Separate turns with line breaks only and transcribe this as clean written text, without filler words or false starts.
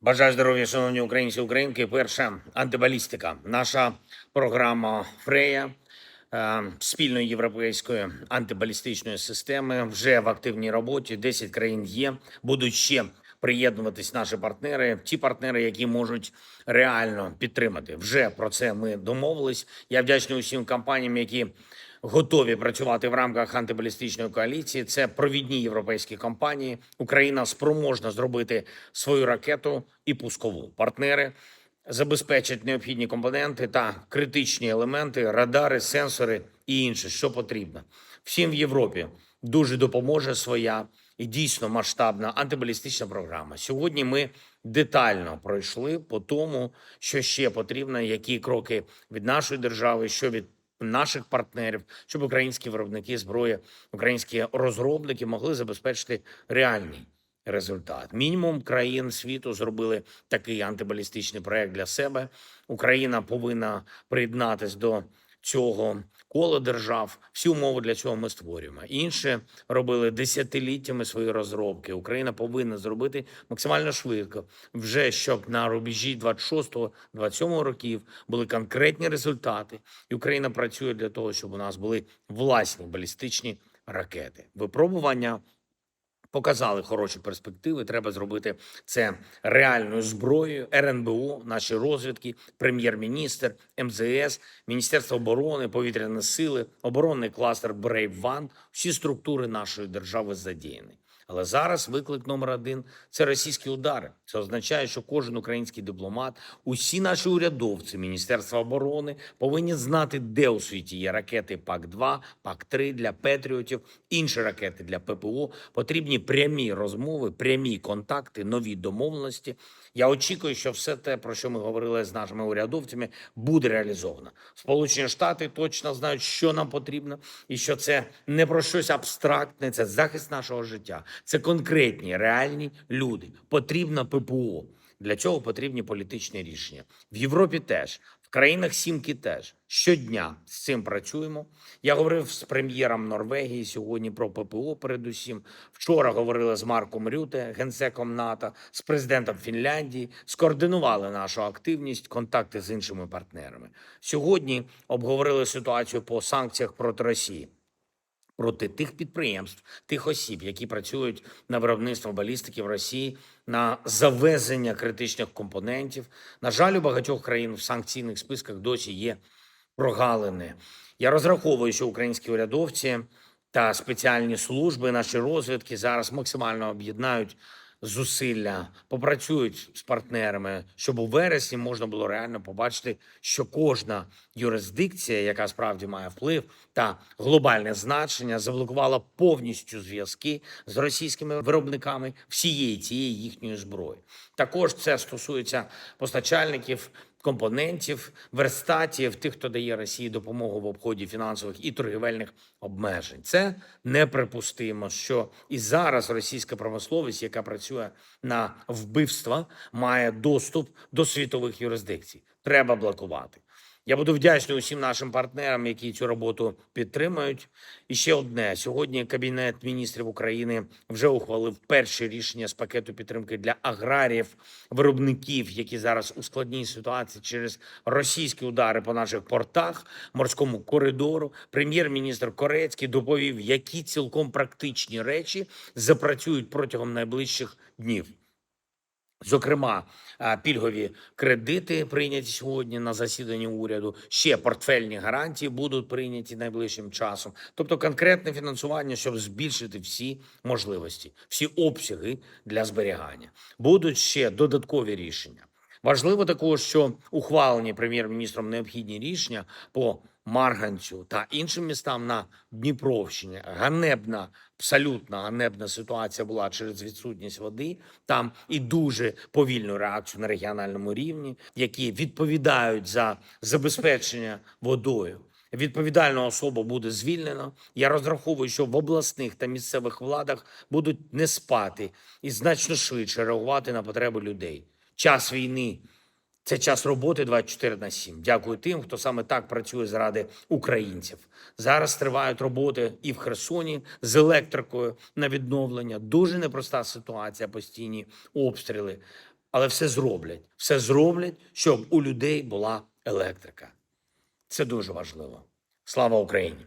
Бажаю здоров'я, шановні українці і українки. Перша антибалістика. Наша програма Фрея спільної європейської антибалістичної системи вже в активній роботі. 10 країн є. Будуть ще приєднуватись наші партнери, ті партнери, які можуть реально підтримати. Вже про це ми домовились. Я вдячний усім компаніям, які готові працювати в рамках антибалістичної коаліції. Це провідні європейські компанії. Україна спроможна зробити свою ракету і пускову. Партнери забезпечать необхідні компоненти та критичні елементи, радари, сенсори і інше, що потрібно. Всім в Європі дуже допоможе своя і дійсно масштабна антибалістична програма. Сьогодні ми детально пройшли по тому, що ще потрібно, які кроки від нашої держави, що від наших партнерів, щоб українські виробники зброї, українські розробники могли забезпечити реальний результат. Мінімум країн світу зробили такий антибалістичний проект для себе. Україна повинна приєднатись до цього кола держав. Всі умови для цього ми створюємо. Інші робили десятиліттями свої розробки. Україна повинна зробити максимально швидко, вже щоб на рубежі 26-27 років були конкретні результати. І Україна працює для того, щоб у нас були власні балістичні ракети. Випробування показали хороші перспективи. Треба зробити це реальною зброєю. РНБО, наші розвідки, прем'єр-міністр, МЗС, Міністерство оборони, повітряні сили, оборонний кластер Brave One – всі структури нашої держави задіяні. Але зараз виклик номер один – це російські удари. Це означає, що кожен український дипломат, усі наші урядовці Міністерства оборони повинні знати, де у світі є ракети ПАК-2, ПАК-3 для Петріотів, інші ракети для ППО. Потрібні прямі розмови, прямі контакти, нові домовленості. Я очікую, що все те, про що ми говорили з нашими урядовцями, буде реалізовано. Сполучені Штати точно знають, що нам потрібно, і що це не про щось абстрактне, це захист нашого життя. Це конкретні, реальні люди. Потрібно ППО. Для цього потрібні політичні рішення. В Європі теж, в країнах Сімки теж. Щодня з цим працюємо. Я говорив з прем'єром Норвегії сьогодні про ППО передусім. Вчора говорили з Марком Рюте, генсеком НАТО, з президентом Фінляндії. Скоординували нашу активність, контакти з іншими партнерами. Сьогодні обговорили ситуацію по санкціях проти Росії. Проти тих підприємств, тих осіб, які працюють на виробництво балістики в Росії, на завезення критичних компонентів. На жаль, у багатьох країн в санкційних списках досі є прогалини. Я розраховую, що українські урядовці та спеціальні служби, наші розвідки зараз максимально об'єднають зусилля, попрацюють з партнерами, щоб у вересні можна було реально побачити, що кожна юрисдикція, яка справді має вплив та глобальне значення, заблокувала повністю зв'язки з російськими виробниками всієї цієї їхньої зброї. Також це стосується постачальників, компонентів, верстатів, тих, хто дає Росії допомогу в обході фінансових і торгівельних обмежень. Це неприпустимо, що і зараз російська промисловість, яка працює на вбивства, має доступ до світових юрисдикцій. Треба блокувати. Я буду вдячний усім нашим партнерам, які цю роботу підтримують. І ще одне. Сьогодні Кабінет міністрів України вже ухвалив перші рішення з пакету підтримки для аграріїв, виробників, які зараз у складній ситуації через російські удари по наших портах, морському коридору. Прем'єр-міністр Корецький доповів, які цілком практичні речі запрацюють протягом найближчих днів. Зокрема, пільгові кредити прийняті сьогодні на засіданні уряду, ще портфельні гарантії будуть прийняті найближчим часом. Тобто конкретне фінансування, щоб збільшити всі можливості, всі обсяги для зберігання. Будуть ще додаткові рішення. Важливо також, що ухвалені прем'єр-міністром необхідні рішення по Марганцю та іншим містам на Дніпровщині. Ганебна, абсолютно ганебна ситуація була через відсутність води. Там і дуже повільну реакцію на регіональному рівні, які відповідають за забезпечення водою. Відповідальну особу буде звільнено. Я розраховую, що в обласних та місцевих владах будуть не спати і значно швидше реагувати на потреби людей. Час війни – це час роботи 24/7. Дякую тим, хто саме так працює заради українців. Зараз тривають роботи і в Херсоні з електрикою на відновлення. Дуже непроста ситуація, постійні обстріли. але все зроблять, щоб у людей була електрика. Це дуже важливо. Слава Україні!